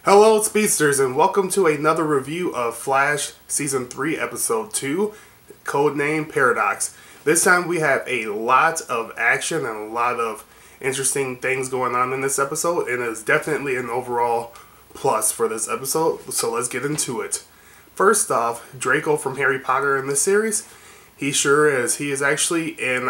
Hello Speedsters, and welcome to another review of Flash Season 3 Episode 2, codename Paradox. This time we have a lot of action and a lot of interesting things going on in this episode, and it's definitely an overall plus for this episode, so let's get into it. First off, Draco from Harry Potter in this series, he sure is. He is actually in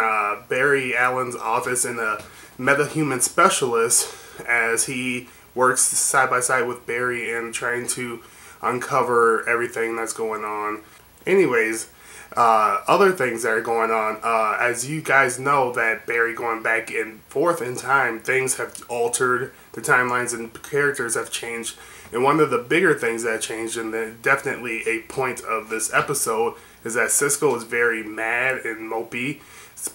Barry Allen's office in a metahuman specialist as he works side by side with Barry and trying to uncover everything that's going on. Anyways, other things that are going on, as you guys know that Barry going back and forth in time, things have altered, the timelines and characters have changed. And one of the bigger things that changed, and definitely a point of this episode, is that Cisco is very mad and mopey,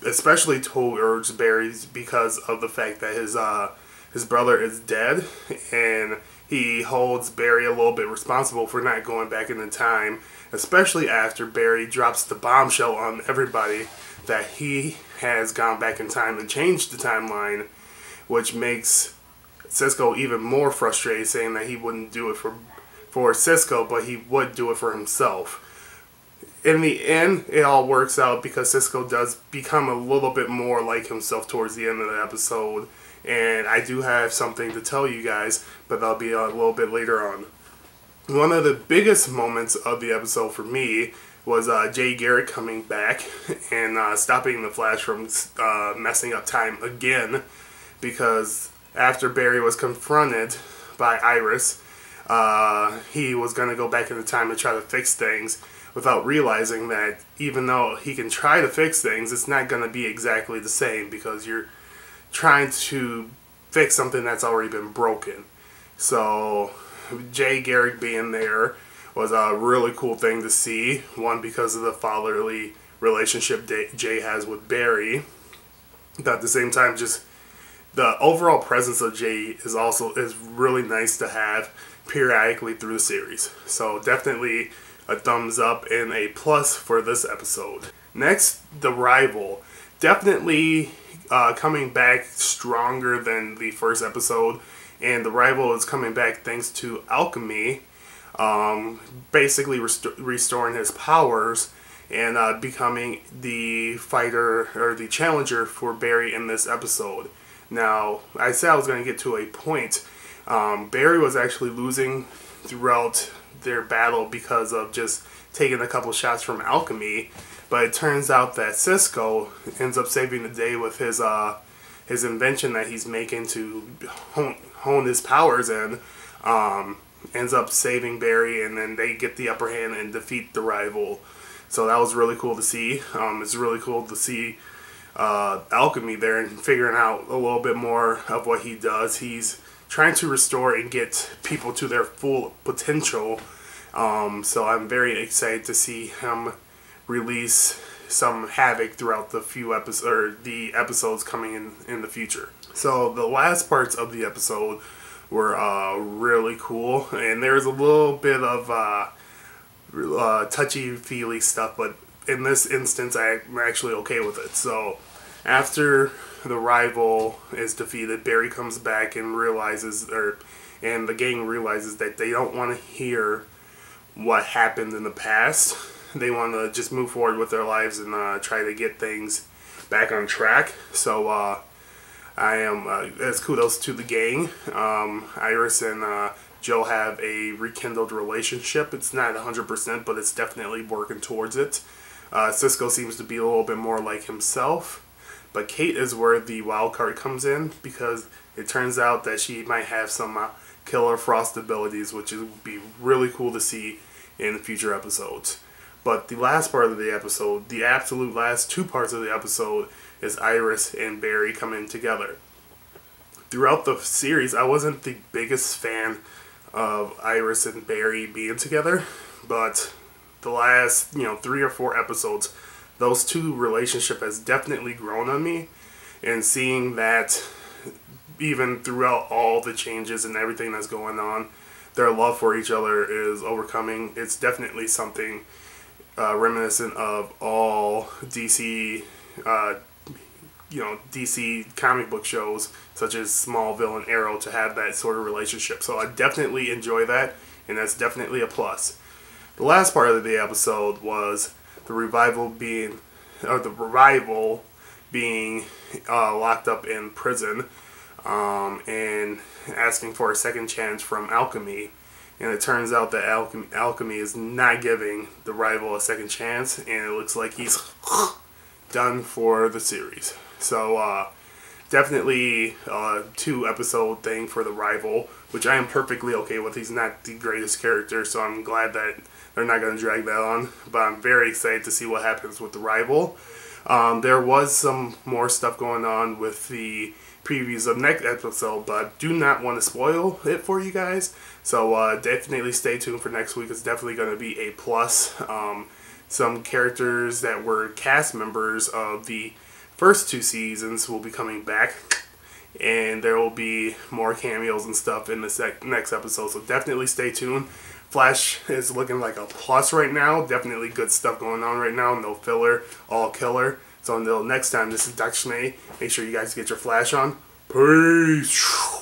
especially towards Barry because of the fact that his brother is dead, and he holds Barry a little bit responsible for not going back in the time, especially after Barry drops the bombshell on everybody that he has gone back in time and changed the timeline, which makes Cisco even more frustrated, saying that he wouldn't do it for Cisco, but he would do it for himself. In the end, it all works out because Cisco does become a little bit more like himself towards the end of the episode. And I do have something to tell you guys, but that'll be a little bit later on. One of the biggest moments of the episode for me was Garrick coming back and stopping the Flash from messing up time again, because after Barry was confronted by Iris, he was going to go back into time and try to fix things without realizing that even though he can try to fix things, it's not going to be exactly the same because you're trying to fix something that's already been broken. So Garrick being there was a really cool thing to see. One, because of the fatherly relationship Jay has with Barry, but at the same time, just the overall presence of Jay is really nice to have periodically through the series. So definitely a thumbs up and a plus for this episode. Next, the rival. Definitely coming back stronger than the first episode, and the rival is coming back thanks to alchemy, basically restoring his powers and becoming the fighter or the challenger for Barry in this episode. Now, I said I was going to get to a point. Barry was actually losing throughout their battle because of just taking a couple shots from alchemy. But it turns out that Cisco ends up saving the day with his invention that he's making to hone his powers in. Ends up saving Barry, and then they get the upper hand and defeat the rival. So that was really cool to see. It's really cool to see alchemy there and figuring out a little bit more of what he does. He's trying to restore and get people to their full potential. So I'm very excited to see him release some havoc throughout the episodes coming in the future. So the last parts of the episode were really cool, and there's a little bit of touchy-feely stuff, but in this instance I'm actually okay with it. So after the rival is defeated, Barry comes back and and the gang realizes that they don't want to hear what happened in the past. They want to just move forward with their lives and try to get things back on track. So it's kudos to the gang. Iris and Joe have a rekindled relationship. It's not 100%, but it's definitely working towards it. Cisco seems to be a little bit more like himself. But Kate is where the wild card comes in, because it turns out that she might have some Killer Frost abilities, which would be really cool to see in future episodes. But the last part of the episode, the absolute last two parts of the episode, is Iris and Barry coming together. Throughout the series, I wasn't the biggest fan of Iris and Barry being together, but the last 3 or 4 episodes, those two relationship has definitely grown on me, and seeing that even throughout all the changes and everything that's going on, their love for each other is overcoming. It's definitely something reminiscent of all DC DC comic book shows such as Smallville and Arrow to have that sort of relationship. So I definitely enjoy that, and that's definitely a plus. The last part of the episode was the revival being locked up in prison, and asking for a second chance from Alchemy. And it turns out that Alchemy is not giving the rival a second chance, and it looks like he's done for the series. So definitely a 2-episode thing for the rival, which I am perfectly okay with. He's not the greatest character, so I'm glad that they're not going to drag that on. But I'm very excited to see what happens with the rival. There was some more stuff going on with the previews of next episode, but I do not want to spoil it for you guys. So definitely stay tuned for next week. It's definitely going to be a plus. Some characters that were cast members of the first 2 seasons will be coming back, and there will be more cameos and stuff in the next episode. So definitely stay tuned. Flash is looking like a plus right now. Definitely good stuff going on right now. No filler, all killer. So until next time, this is Dr. Smitty. Make sure you guys get your Flash on. Peace.